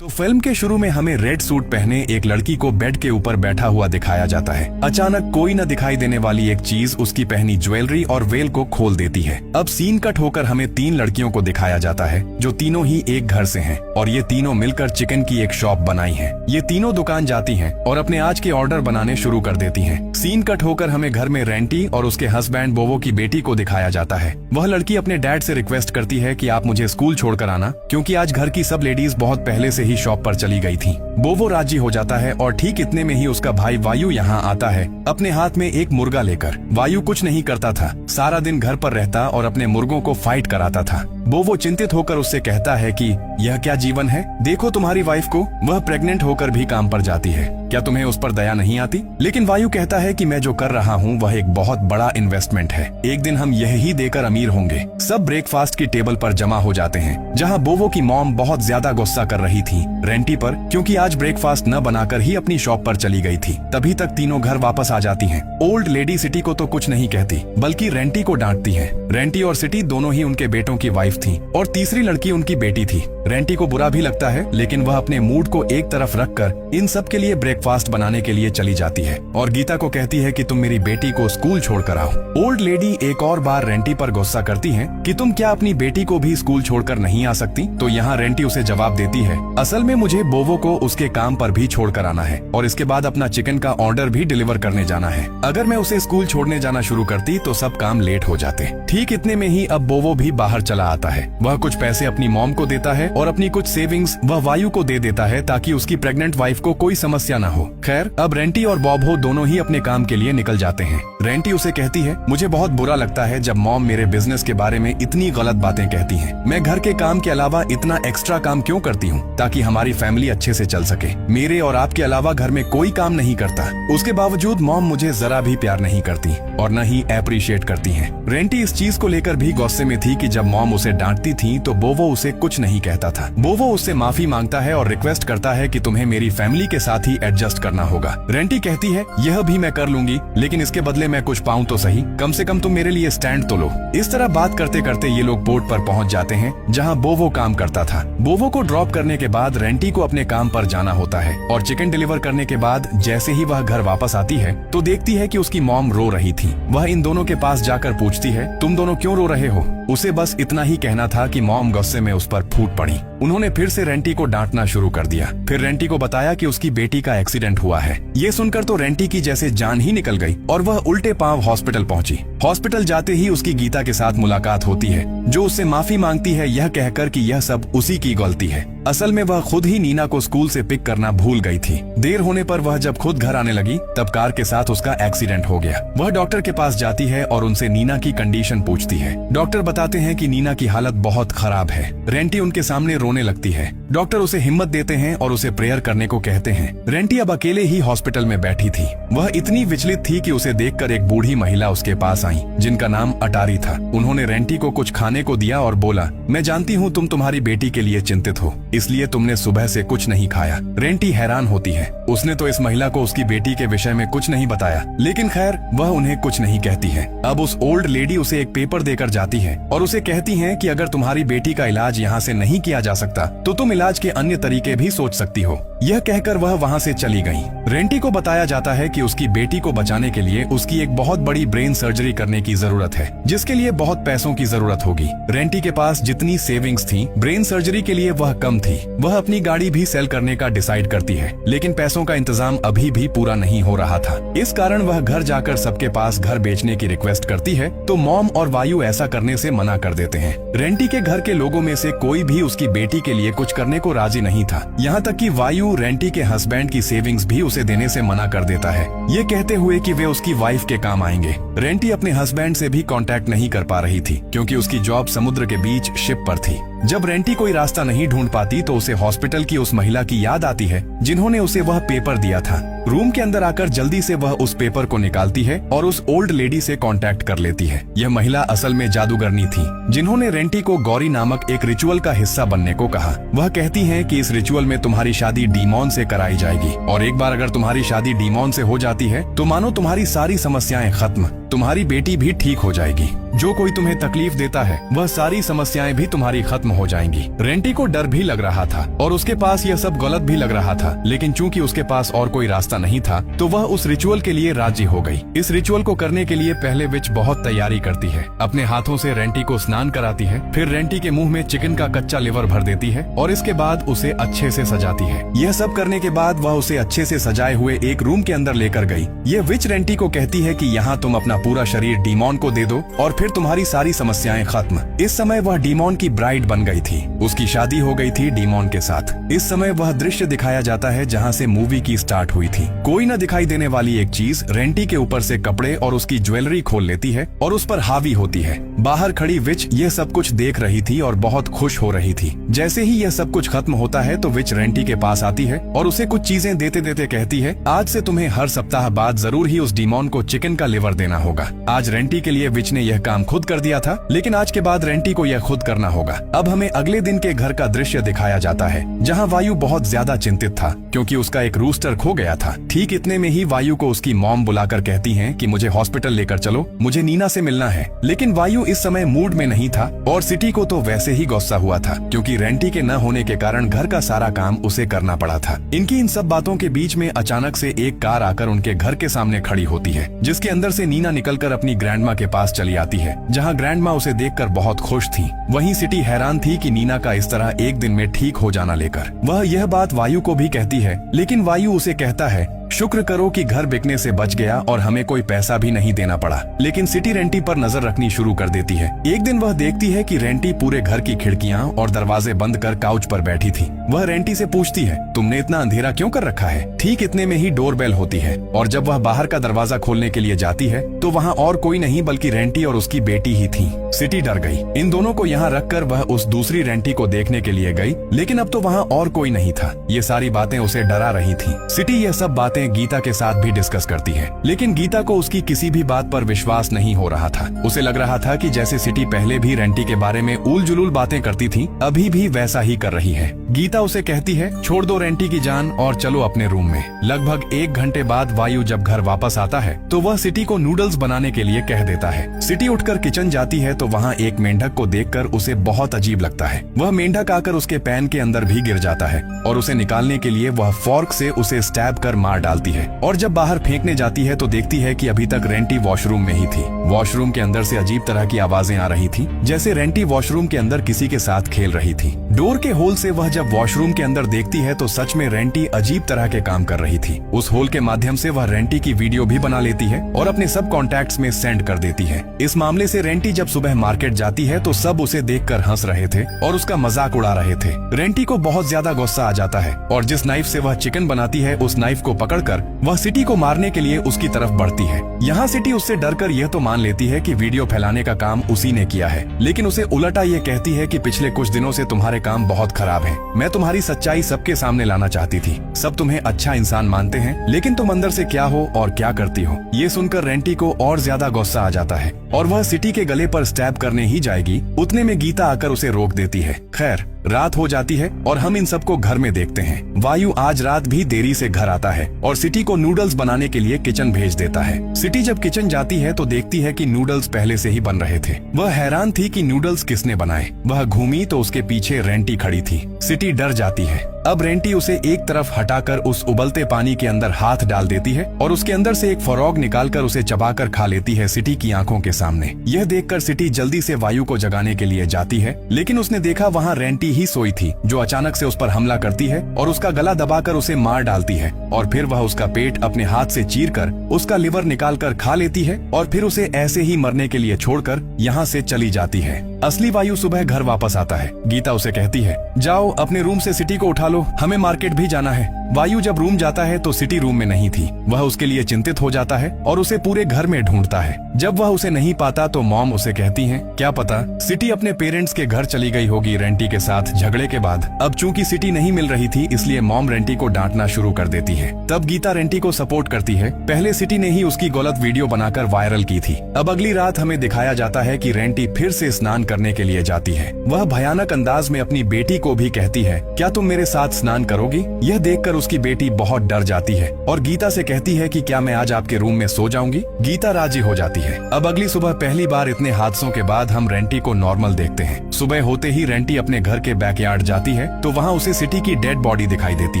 तो फिल्म के शुरू में हमें रेड सूट पहने एक लड़की को बेड के ऊपर बैठा हुआ दिखाया जाता है। अचानक कोई न दिखाई देने वाली एक चीज उसकी पहनी ज्वेलरी और वेल को खोल देती है। अब सीन कट होकर हमें तीन लड़कियों को दिखाया जाता है जो तीनों ही एक घर से हैं और ये तीनों मिलकर चिकन की एक शॉप बनाई है। ये तीनों दुकान जाती हैं और अपने आज के ऑर्डर बनाने शुरू कर देती हैं। सीन कट होकर हमें घर में रेंटी और उसके हस्बैंड बोवो की बेटी को दिखाया जाता है। वह लड़की अपने डैड से रिक्वेस्ट करती है कि आप मुझे स्कूल छोड़कर आना, क्योंकि आज घर की सब लेडीज बहुत पहले से ही शॉप पर चली गई थी। बोवो राजी हो जाता है और ठीक इतने में ही उसका भाई वायु यहाँ आता है अपने हाथ में एक मुर्गा लेकर। वायु कुछ नहीं करता था, सारा दिन घर पर रहता और अपने मुर्गों को फाइट कराता था। बोवो चिंतित होकर उससे कहता है कि यह क्या जीवन है, देखो तुम्हारी वाइफ को, वह प्रेग्नेंट होकर भी काम पर जाती है, क्या तुम्हें उस पर दया नहीं आती। लेकिन वायु कहता है कि मैं जो कर रहा हूँ वह एक बहुत बड़ा इन्वेस्टमेंट है, एक दिन हम यही देकर अमीर होंगे। सब ब्रेकफास्ट की टेबल पर जमा हो जाते हैं, जहाँ बोवो की मॉम बहुत ज्यादा गुस्सा कर रही थी रेंटी पर, क्योंकि आज ब्रेकफास्ट न बनाकर ही अपनी शॉप पर चली गई थी। तभी तक तीनों घर वापस आ जाती हैं। ओल्ड लेडी सिटी को तो कुछ नहीं कहती, बल्कि रेंटी को डांटती है। रेंटी और सिटी दोनों ही उनके बेटों की वाइफ थी और तीसरी लड़की उनकी बेटी थी। रेंटी को बुरा भी लगता है, लेकिन वह अपने मूड को एक तरफ रखकर इन सब के लिए ब्रेकफास्ट बनाने के लिए चली जाती है और गीता को कहती है कि तुम मेरी बेटी को स्कूल छोड़कर आओ। ओल्ड लेडी एक और बार रेंटी पर गुस्सा करती है कि तुम क्या अपनी बेटी को भी स्कूल छोड़कर नहीं आ सकती। तो यहाँ रेंटी उसे जवाब देती है, असल में मुझे बोवो को उसके काम पर भी छोड़कर आना है और इसके बाद अपना चिकन का ऑर्डर भी डिलीवर करने जाना है। अगर मैं उसे स्कूल छोड़ने जाना शुरू करती तो सब काम लेट हो जाते। ठीक इतने में ही अब बोवो भी बाहर चला आता है। वह कुछ पैसे अपनी मॉम को देता है और अपनी कुछ सेविंग्स वह वायु को दे देता है ताकि उसकी प्रेग्नेंट वाइफ को कोई समस्या न हो। खैर, अब रेंटी और बॉबो दोनों ही अपने काम के लिए निकल जाते हैं। रेंटी उसे कहती है, मुझे बहुत बुरा लगता है जब मॉम मेरे बिजनेस के बारे में इतनी गलत बातें कहती हैं। मैं घर के काम के अलावा इतना एक्स्ट्रा काम क्यों करती हूँ ताकि हमारी फैमिली अच्छे से चल सके। मेरे और आपके अलावा घर में कोई काम नहीं करता, उसके बावजूद मॉम मुझे जरा भी प्यार नहीं करती और न ही अप्रिशिएट करती है। रेंटी इस चीज को लेकर भी गुस्से में थी कि जब मॉम उसे डांटती थी तो बोवो उसे कुछ नहीं कहता था। बोवो उससे माफी मांगता है और रिक्वेस्ट करता है कि तुम्हें मेरी फैमिली के साथ ही एडजस्ट करना होगा। रेंटी कहती है, यह भी मैं कर लूंगी, लेकिन इसके बदले मैं कुछ पाऊं तो सही, कम से कम तुम मेरे लिए स्टैंड तो लो। इस तरह बात करते करते ये लोग बोट पर पहुंच जाते हैं जहां बोवो काम करता था। बोवो को ड्रॉप करने के बाद रेंटी को अपने काम पर जाना होता है और चिकन डिलीवर करने के बाद जैसे ही वह घर वापस आती है तो देखती है कि उसकी मॉम रो रही थी। वह इन दोनों के पास जाकर पूछती है, तुम दोनों क्यों रो रहे हो। उसे बस इतना ही कहना था कि मॉम गुस्से में उस पर फूट पड़ी। उन्होंने फिर से रेंटी को डांटना शुरू कर दिया। फिर रेंटी को बताया कि उसकी बेटी का एक्सीडेंट हुआ है। ये सुनकर तो रेंटी की जैसे जान ही निकल गई और वह उल्टे पांव हॉस्पिटल पहुंची। हॉस्पिटल जाते ही उसकी गीता के साथ मुलाकात होती है, जो उससे माफी मांगती है यह कहकर कि यह सब उसी की गलती है। असल में वह खुद ही नीना को स्कूल से पिक करना भूल गई थी। देर होने पर वह जब खुद घर आने लगी तब कार के साथ उसका एक्सीडेंट हो गया। वह डॉक्टर के पास जाती है और उनसे नीना की कंडीशन पूछती है। डॉक्टर बताते हैं कि नीना की हालत बहुत खराब है। रेंटी उनके सामने रोने लगती है। डॉक्टर उसे हिम्मत देते हैं और उसे प्रेयर करने को कहते हैं। रेंटी अब अकेले ही हॉस्पिटल में बैठी थी। वह इतनी विचलित थी कि उसे देखकर एक बूढ़ी महिला उसके पास आई जिनका नाम अटारी था। उन्होंने रेंटी को कुछ खाने को दिया और बोला, मैं जानती हूँ तुम तुम्हारी बेटी के लिए चिंतित हो, इसलिए तुमने सुबह से कुछ नहीं खाया। रेंटी हैरान होती है। उसने तो इस महिला को उसकी बेटी के विषय में कुछ नहीं बताया, लेकिन खैर वह उन्हें कुछ नहीं कहती है। अब उस ओल्ड लेडी उसे एक पेपर देकर जाती है और उसे कहती है कि अगर तुम्हारी बेटी का इलाज यहाँ से नहीं किया जा सकता तो तुम इलाज के अन्य तरीके भी सोच सकती हो। यह कहकर वह वहाँ से चली गई। रेंटी को बताया जाता है कि उसकी बेटी को बचाने के लिए उसकी एक बहुत बड़ी ब्रेन सर्जरी करने की जरूरत है, जिसके लिए बहुत पैसों की जरूरत होगी। रेंटी के पास जितनी सेविंग्स थी ब्रेन सर्जरी के लिए वह कम थी। वह अपनी गाड़ी भी सेल करने का डिसाइड करती है, लेकिन पैसों का इंतजाम अभी भी पूरा नहीं हो रहा था। इस कारण वह घर जाकर सबके पास घर बेचने की रिक्वेस्ट करती है, तो मॉम और वायु ऐसा करने से मना कर देते हैं। रेंटी के घर के लोगों में से कोई भी उसकी बेटी के लिए कुछ करने को राजी नहीं था। यहाँ तक कि वायु रेंटी के हस्बैंड की सेविंग्स भी उसे देने से मना कर देता है, ये कहते हुए कि वे उसकी वाइफ के काम आएंगे। रेंटी अपने हस्बैंड से भी कांटेक्ट नहीं कर पा रही थी, क्योंकि उसकी जॉब समुद्र के बीच शिप पर थी। जब रेंटी कोई रास्ता नहीं ढूंढ पाती तो उसे हॉस्पिटल की उस महिला की याद आती है जिन्होंने उसे वह पेपर दिया था। रूम के अंदर आकर जल्दी से वह उस पेपर को निकालती है और उस ओल्ड लेडी से कांटेक्ट कर लेती है। यह महिला असल में जादूगरनी थी, जिन्होंने रेंटी को गौरी नामक एक रिचुअल का हिस्सा बनने को कहा। वह कहती है कि इस रिचुअल में तुम्हारी शादी डीमॉन से कराई जाएगी और एक बार अगर तुम्हारी शादी डीमॉन से हो जाती है तो मानो तुम्हारी सारी समस्याएं खत्म, तुम्हारी बेटी भी ठीक हो जाएगी। जो कोई तुम्हें तकलीफ देता है वह सारी समस्याएं भी तुम्हारी खत्म हो जाएंगी। रेंटी को डर भी लग रहा था और उसके पास यह सब गलत भी लग रहा था, लेकिन चूंकि उसके पास और कोई रास्ता नहीं था तो वह उस रिचुअल के लिए राजी हो गई। इस रिचुअल को करने के लिए पहले विच बहुत तैयारी करती है। अपने हाथों से रेंटी को स्नान कराती है, फिर रेंटी के मुंह में चिकन का कच्चा लिवर भर देती है और इसके बाद उसे अच्छे से सजाती है। यह सब करने के बाद वह उसे अच्छे से सजाए हुए एक रूम के अंदर लेकर गई। यह विच रेंटी को कहती है कि यहाँ तुम अपना पूरा शरीर डीमॉन को दे दो और फिर तुम्हारी सारी समस्याएं खत्म। इस समय वह डीमॉन की ब्राइड बन गई थी। उसकी शादी हो गई थी डीमॉन के साथ। इस समय वह दृश्य दिखाया जाता है जहाँ से मूवी की स्टार्ट हुई थी। कोई न दिखाई देने वाली एक चीज रेंटी के ऊपर से कपड़े और उसकी ज्वेलरी खोल लेती है और उस पर हावी होती है। बाहर खड़ी विच यह सब कुछ देख रही थी और बहुत खुश हो रही थी। जैसे ही यह सब कुछ खत्म होता है तो विच रेंटी के पास आती है और उसे कुछ चीजें देते देते कहती है, आज से तुम्हें हर सप्ताह बाद जरूर ही उस डीमॉन को चिकन का लिवर देना होगा। आज रेंटी के लिए विच ने यह काम खुद कर दिया था, लेकिन आज के बाद रेंटी को यह खुद करना होगा। अब हमें अगले दिन के घर का दृश्य दिखाया जाता है जहाँ वायु बहुत ज्यादा चिंतित था क्योंकि उसका एक रूस्टर खो गया था। ठीक इतने में ही वायु को उसकी मॉम बुलाकर कहती है कि मुझे हॉस्पिटल लेकर चलो, मुझे नीना से मिलना है। लेकिन वायु इस समय मूड में नहीं था और सिटी को तो वैसे ही गुस्सा हुआ था क्योंकि रेंटी के न होने के कारण घर का सारा काम उसे करना पड़ा था। इनकी इन सब बातों के बीच में अचानक से एक कार आकर उनके घर के सामने खड़ी होती है, जिसके अंदर से नीना निकलकर अपनी ग्रैंडमा के पास चली आती है, जहां ग्रैंडमा उसे देखकर बहुत खुश थी। वहीं सिटी हैरान थी कि नीना का इस तरह एक दिन में ठीक हो जाना लेकर। वह यह बात वायु को भी कहती है, लेकिन वायु उसे कहता है, शुक्र करो कि घर बिकने से बच गया और हमें कोई पैसा भी नहीं देना पड़ा। लेकिन सिटी रेंटी पर नजर रखनी शुरू कर देती है। एक दिन वह देखती है कि रेंटी पूरे घर की खिड़कियां और दरवाजे बंद कर काउच पर बैठी थी। वह रेंटी से पूछती है, तुमने इतना अंधेरा क्यों कर रखा है? ठीक इतने में ही डोरबेल होती है और जब वह बाहर का दरवाजा खोलने के लिए जाती है तो वहाँ और कोई नहीं बल्कि रेंटी और उसकी बेटी ही थी। सिटी डर गई। इन दोनों को यहाँ रखकर वह उस दूसरी रेंटी को देखने के लिए गई, लेकिन अब तो वहाँ और कोई नहीं था। ये सारी बातें उसे डरा रही थी। सिटी यह सब बातें गीता के साथ भी डिस्कस करती है, लेकिन गीता को उसकी किसी भी बात पर विश्वास नहीं हो रहा था। उसे लग रहा था कि जैसे सिटी पहले भी रेंटी के बारे में उल जुलूल बातें करती थी, अभी भी वैसा ही कर रही है। गीता उसे कहती है, छोड़ दो रेंटी की जान और चलो अपने रूम में। लगभग 1 घंटे बाद वायु जब घर वापस आता है तो वह सिटी को नूडल्स बनाने के लिए कह देता है। सिटी उठकर किचन जाती है तो वहाँ एक मेंढक को देखकर उसे बहुत अजीब लगता है। वह मेंढक आकर उसके पैन के अंदर भी गिर जाता है और उसे निकालने के लिए वह फॉर्क से उसे स्टैब कर मार डालती है। और जब बाहर फेंकने जाती है तो देखती है कि अभी तक रेंटी वॉशरूम में ही थी। वॉशरूम के अंदर से अजीब तरह की आवाजें आ रही थी, जैसे रेंटी वॉशरूम के अंदर किसी के साथ खेल रही थी। डोर के होल से वह जब वॉशरूम के अंदर देखती है तो सच में रेंटी अजीब तरह के काम कर रही थी। उस होल के माध्यम से वह रेंटी की वीडियो भी बना लेती है और अपने सब कॉन्टैक्ट्स में सेंड कर देती है। इस मामले से रेंटी जब सुबह मार्केट जाती है तो सब उसे देखकर हंस रहे थे और उसका मजाक उड़ा रहे थे। रेंटी को बहुत ज्यादा गुस्सा आ जाता है और जिस नाइफ से वह चिकन बनाती है उस नाइफ को पकड़कर वह सिटी को मारने के लिए उसकी तरफ बढ़ती है। यहाँ सिटी उससे डरकर यह तो मान लेती है कि वीडियो फैलाने का काम उसी ने किया है, लेकिन उसे उलटा ये कहती है कि पिछले कुछ दिनों से तुम्हारे काम बहुत खराब है। मैं तुम्हारी सच्चाई सबके सामने लाना चाहती थी। सब तुम्हें अच्छा इंसान मानते हैं, लेकिन तुम अंदर से क्या हो और क्या करती हो। ये सुनकर रेंटी को और ज्यादा गुस्सा आ जाता है और वह सिटी के गले पर स्टैब करने ही जाएगी, उतने में गीता आकर उसे रोक देती है। खैर, रात हो जाती है और हम इन सबको घर में देखते हैं। वायु आज रात भी देरी से घर आता है और सिटी को नूडल्स बनाने के लिए किचन भेज देता है। सिटी जब किचन जाती है तो देखती है कि नूडल्स पहले से ही बन रहे थे। वह हैरान थी कि नूडल्स किसने बनाए। वह घूमी तो उसके पीछे रेंटी खड़ी थी। सिटी डर जाती है। अब रेंटी उसे एक तरफ हटाकर उस उबलते पानी के अंदर हाथ डाल देती है और उसके अंदर से एक फ्रॉग निकालकर उसे चबाकर खा लेती है सिटी की आंखों के सामने। यह देखकर सिटी जल्दी से वायु को जगाने के लिए जाती है, लेकिन उसने देखा वहाँ रेंटी ही सोई थी, जो अचानक से उस पर हमला करती है और उसका गला दबाकर उसे मार डालती है और फिर वह उसका पेट अपने हाथ से चीरकर उसका लिवर निकालकर खा लेती है और फिर उसे ऐसे ही मरने के लिए छोड़कर यहाँ से चली जाती है। असली वायु सुबह घर वापस आता है। गीता उसे कहती है, जाओ अपने रूम से सिटी को उठा लो, हमें मार्केट भी जाना है। वायु जब रूम जाता है तो सिटी रूम में नहीं थी। वह उसके लिए चिंतित हो जाता है और उसे पूरे घर में ढूंढता है। जब वह उसे नहीं पाता तो मॉम उसे कहती हैं, क्या पता सिटी अपने पेरेंट्स के घर चली गई होगी रेंटी के साथ झगड़े के बाद। अब चूंकि सिटी नहीं मिल रही थी इसलिए मॉम रेंटी को डांटना शुरू कर देती है। तब गीता रेंटी को सपोर्ट करती है। पहले सिटी ने ही उसकी गलत वीडियो बनाकर वायरल की थी। अब अगली रात हमें दिखाया जाता है कि रेंटी फिर से स्नान करने के लिए जाती है। वह भयानक अंदाज में अपनी बेटी को भी कहती है, क्या तुम मेरे साथ स्नान करोगी? यह देखकर देखकर उसकी बेटी बहुत डर जाती है और गीता से कहती है कि क्या मैं आज आपके रूम में सो जाऊंगी। गीता राजी हो जाती है। अब अगली सुबह पहली बार इतने हादसों के बाद हम रेंटी को नॉर्मल देखते हैं। सुबह होते ही रेंटी अपने घर के बैकयार्ड जाती है तो वहाँ उसे सिटी की डेड बॉडी दिखाई देती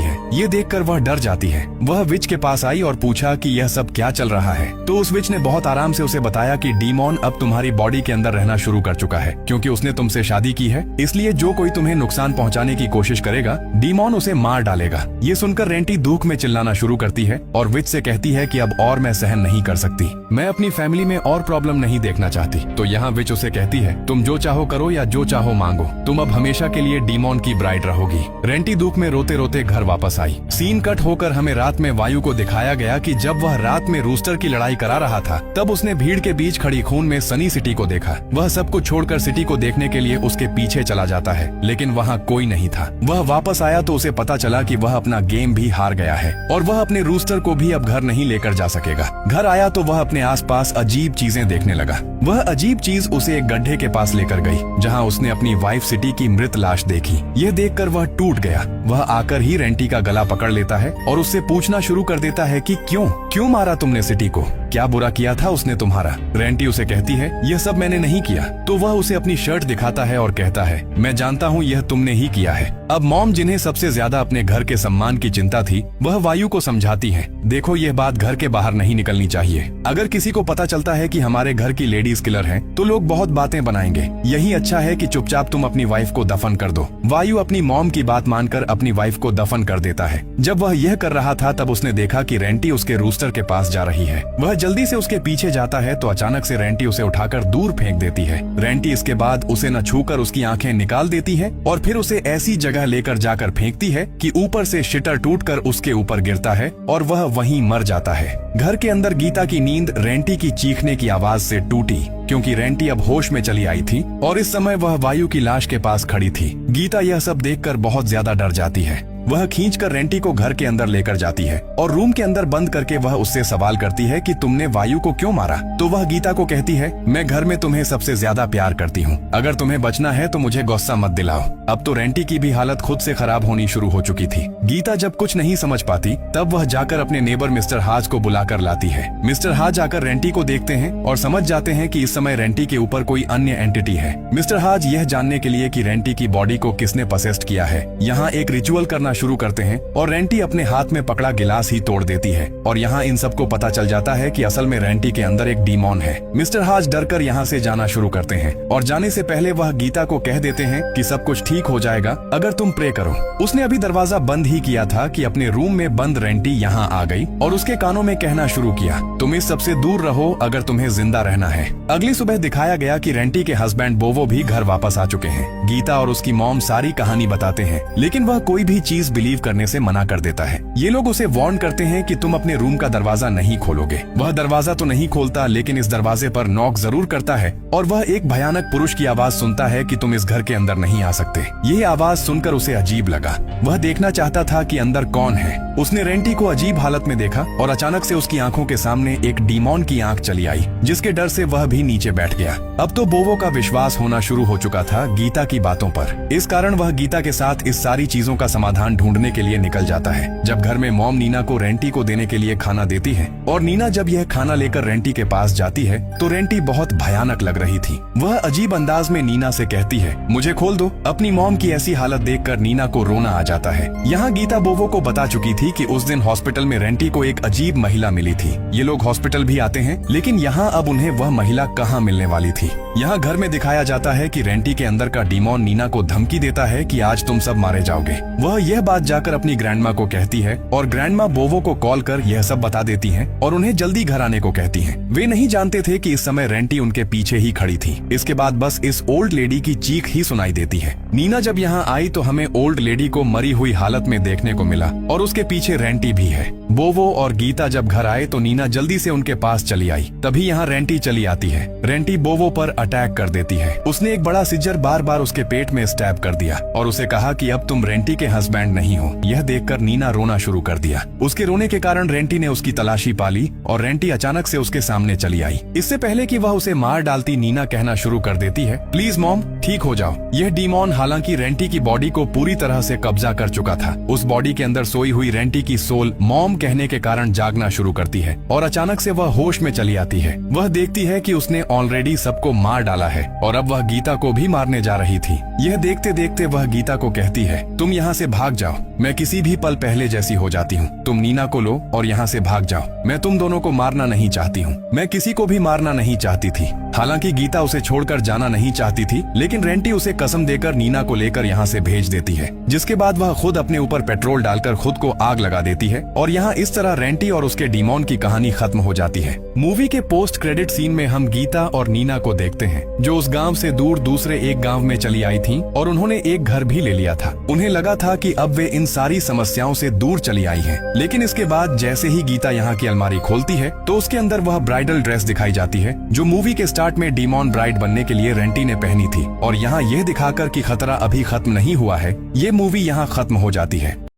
है। ये देखकर वह डर जाती है। वह विच के पास आई और पूछा कि यह सब क्या चल रहा है। तो उस विच ने बहुत आराम से उसे बताया कि डीमॉन अब तुम्हारी बॉडी के अंदर रहना शुरू कर चुका है, क्योंकि उसने तुमसे शादी की है, इसलिए जो कोई तुम्हें नुकसान पहुंचाने की कोशिश करेगा डीमॉन उसे मार डालेगा। ये सुनकर रेंटी दुख में चिल्लाना शुरू करती है और विच से कहती है कि अब और मैं सहन नहीं कर सकती, मैं अपनी फैमिली में और प्रॉब्लम नहीं देखना चाहती। तो यहाँ विच उसे कहती है तुम जो चाहो करो या जो चाहो मांगो, तुम अब हमेशा के लिए डीमॉन की ब्राइड रहोगी। रेंटी दुख में रोते रोते घर वापस आई। सीन कट होकर हमें रात में वायु को दिखाया गया कि जब वह रात में रूस्टर की लड़ाई करा रहा था तब उसने भीड़ के बीच खड़ी खून में सनी सिटी को देखा। वह सब कुछ छोड़कर सिटी को देखने के लिए उसके पीछे चला जाता है, लेकिन वहाँ कोई नहीं था। वह वापस आया तो उसे पता चला कि वह अपना गेम भी हार गया है और वह अपने रूस्टर को भी अब घर नहीं लेकर जा सकेगा। घर आया तो वह अपने आसपास अजीब चीजें देखने लगा। वह अजीब चीज उसे एक गड्ढे के पास लेकर गई जहाँ उसने अपनी वाइफ सिटी की मृत लाश देखी। यह देखकर वह टूट गया। वह आकर ही रेंटी का गला पकड़ लेता है और उससे पूछना शुरू कर देता है कि क्यों मारा तुमने सिटी को, क्या बुरा किया था उसने तुम्हारा। रेंटी उसे कहती है यह सब मैंने नहीं किया। तो वह उसे अपनी शर्ट दिखाता है और कहता है मैं जानता हूँ यह तुमने ही किया है। अब मॉम जिन्हें सबसे ज्यादा अपने घर के सम्मान की चिंता थी वह वायु को समझाती है देखो यह बात घर के बाहर नहीं निकलनी चाहिए। अगर किसी को पता चलता है कि हमारे घर की लेडीज किलर है तो लोग बहुत बातें बनाएंगे। यही अच्छा है कि चुपचाप तुम अपनी वाइफ को दफन कर दो। वायु अपनी मॉम की बात मानकर अपनी वाइफ को दफन कर देता है। जब वह यह कर रहा था तब उसने देखा कि रेंटी उसके रूस्टर के पास जा रही है। वह जल्दी से उसके पीछे जाता है तो अचानक से रेंटी उसे उठाकर दूर फेंक देती है। रेंटी इसके बाद उसे न छूकर उसकी आंखें निकाल देती है और फिर उसे ऐसी जगह लेकर जाकर फेंकती है कि ऊपर से शिटर टूटकर उसके ऊपर गिरता है और वह वहीं मर जाता है। घर के अंदर गीता की नींद रेंटी की चीखने की आवाज से टूटी, क्योंकि रेंटी अब होश में चली आई थी और इस समय वह वायु की लाश के पास खड़ी थी। गीता यह सब देखकर बहुत ज्यादा डर जाती है। वह खींचकर रेंटी को घर के अंदर लेकर जाती है और रूम के अंदर बंद करके वह उससे सवाल करती है कि तुमने वायु को क्यों मारा। तो वह गीता को कहती है मैं घर में तुम्हें सबसे ज्यादा प्यार करती हूँ, अगर तुम्हें बचना है तो मुझे गुस्सा मत दिलाओ। अब तो रेंटी की भी हालत खुद से खराब होनी शुरू हो चुकी थी। गीता जब कुछ नहीं समझ पाती तब वह जाकर अपने नेबर मिस्टर हाज को बुलाकर लाती है। मिस्टर हाज आकर रेंटी को देखते हैं और समझ जाते हैं कि इस समय रेंटी के ऊपर कोई अन्य एंटिटी है। मिस्टर हाज यह जानने के लिए कि रेंटी की बॉडी को किसने पसेस्ट किया है यहाँ एक रिचुअल करना शुरू करते हैं और रेंटी अपने हाथ में पकड़ा गिलास ही तोड़ देती है और यहाँ इन सबको पता चल जाता है कि असल में रेंटी के अंदर एक डीमॉन है। मिस्टर हाज डरकर यहाँ से जाना शुरू करते हैं और जाने से पहले वह गीता को कह देते हैं कि सब कुछ ठीक हो जाएगा अगर तुम प्रे करो। उसने अभी दरवाजा बंद ही किया था कि अपने रूम में बंद रेंटी यहाँ आ गई और उसके कानों में कहना शुरू किया तुम इस सबसे दूर रहो अगर तुम्हें जिंदा रहना है। अगली सुबह दिखाया गया कि रेंटी के हस्बैंड बोवो भी घर वापस आ चुके हैं। गीता और उसकी मॉम सारी कहानी बताते हैं लेकिन वह कोई भी चीज बिलीव करने से मना कर देता है। ये लोग उसे वार्न करते हैं कि तुम अपने रूम का दरवाजा नहीं खोलोगे। वह दरवाजा तो नहीं खोलता लेकिन इस दरवाजे पर नॉक जरूर करता है और वह एक भयानक पुरुष की आवाज सुनता है कि तुम इस घर के अंदर नहीं आ सकते। यह आवाज सुनकर उसे अजीब लगा। वह देखना चाहता था कि अंदर कौन है। उसने रेंटी को अजीब हालत में देखा और अचानक से उसकी आंखों के सामने एक डीमॉन की आंख चली आई, जिसके डर से वह भी नीचे बैठ गया। अब तो बोवो का विश्वास होना शुरू हो चुका था गीता की बातों पर। इस कारण वह गीता के साथ इस सारी चीजों का समाधान ढूंढने के लिए निकल जाता है। जब घर में मॉम नीना को रेंटी को देने के लिए खाना देती है और नीना जब यह खाना लेकर रेंटी के पास जाती है तो रेंटी बहुत भयानक लग रही थी। वह अजीब अंदाज में नीना से कहती है मुझे खोल दो। अपनी मॉम की ऐसी हालत देखकर नीना को रोना आ जाता है। यहाँ गीता बोवो को बता चुकी थी कि उस दिन हॉस्पिटल में रेंटी को एक अजीब महिला मिली थी। ये लोग हॉस्पिटल भी आते हैं लेकिन यहाँ अब उन्हें वह महिला कहाँ मिलने वाली थी। यहाँ घर में दिखाया जाता है कि रेंटी के अंदर का डीमॉन नीना को धमकी देता है कि आज तुम सब मारे जाओगे। वह यह बात जाकर अपनी ग्रैंडमा को कहती है और ग्रैंडमा बोवो को कॉल कर यह सब बता देती हैं और उन्हें जल्दी घर आने को कहती हैं। वे नहीं जानते थे कि इस समय रेंटी उनके पीछे ही खड़ी थी। इसके बाद बस इस ओल्ड लेडी की चीख ही सुनाई देती है। नीना जब यहाँ आई तो हमें ओल्ड लेडी को मरी हुई हालत में देखने को मिला और उसके पीछे रेंटी भी है। बोवो और गीता जब घर आए तो नीना जल्दी से उनके पास चली आई। तभी यहाँ रेंटी चली आती है। रेंटी बोवो पर अटैक कर देती है। उसने एक बड़ा सिज्जर बार बार उसके पेट में स्टैब कर दिया और उसे कहा कि अब तुम रेंटी के हस्बैंड नहीं हो। यह देखकर नीना रोना शुरू कर दिया। उसके रोने के कारण रेंटी ने उसकी तलाशी पाली और रेंटी अचानक से उसके सामने चली आई। इससे पहले कि वह उसे मार डालती नीना कहना शुरू कर देती है प्लीज मॉम ठीक हो जाओ। यह डीमॉन हालांकि रेंटी की बॉडी को पूरी तरह से कब्जा कर चुका था। उस बॉडी के अंदर सोई हुई रेंटी की सोल मॉम कहने के कारण जागना शुरू करती है और अचानक से वह होश में चली आती है। वह देखती है कि उसने ऑलरेडी सबको मार डाला है और अब वह गीता को भी मारने जा रही थी। यह देखते देखते वह गीता को कहती है, तुम यहाँ से भाग जाओ, मैं किसी भी पल पहले जैसी हो जाती हूँ। तुम नीना को लो और यहाँ से भाग जाओ। मैं तुम दोनों को मारना नहीं चाहती हूँ। मैं किसी को भी मारना नहीं चाहती थी। हालांकि गीता उसे छोड़कर जाना नहीं चाहती थी, लेकिन रेंटी उसे कसम देकर नीना को लेकर यहाँ से भेज देती है, जिसके बाद वह खुद अपने ऊपर पेट्रोल डालकर खुद को आग लगा देती है और यहाँ इस तरह रेंटी और उसके डीमोन की कहानी खत्म हो जाती है। मूवी के पोस्ट क्रेडिट सीन में हम गीता और नीना को देखते हैं, जो उस गांव से दूर दूसरे एक गांव में चली आई थीं और उन्होंने एक घर भी ले लिया था। उन्हें लगा था कि अब वे इन सारी समस्याओं से दूर चली आई हैं, लेकिन इसके बाद जैसे ही गीता यहाँ की अलमारी खोलती है तो उसके अंदर वह ब्राइडल ड्रेस दिखाई जाती है, जो मूवी के स्टार्ट में डीमोन ब्राइड बनने के लिए रेंटी ने पहनी थी। और यहाँ यह दिखाकर कि खतरा अभी खत्म नहीं हुआ है, ये मूवी यहाँ खत्म हो जाती है।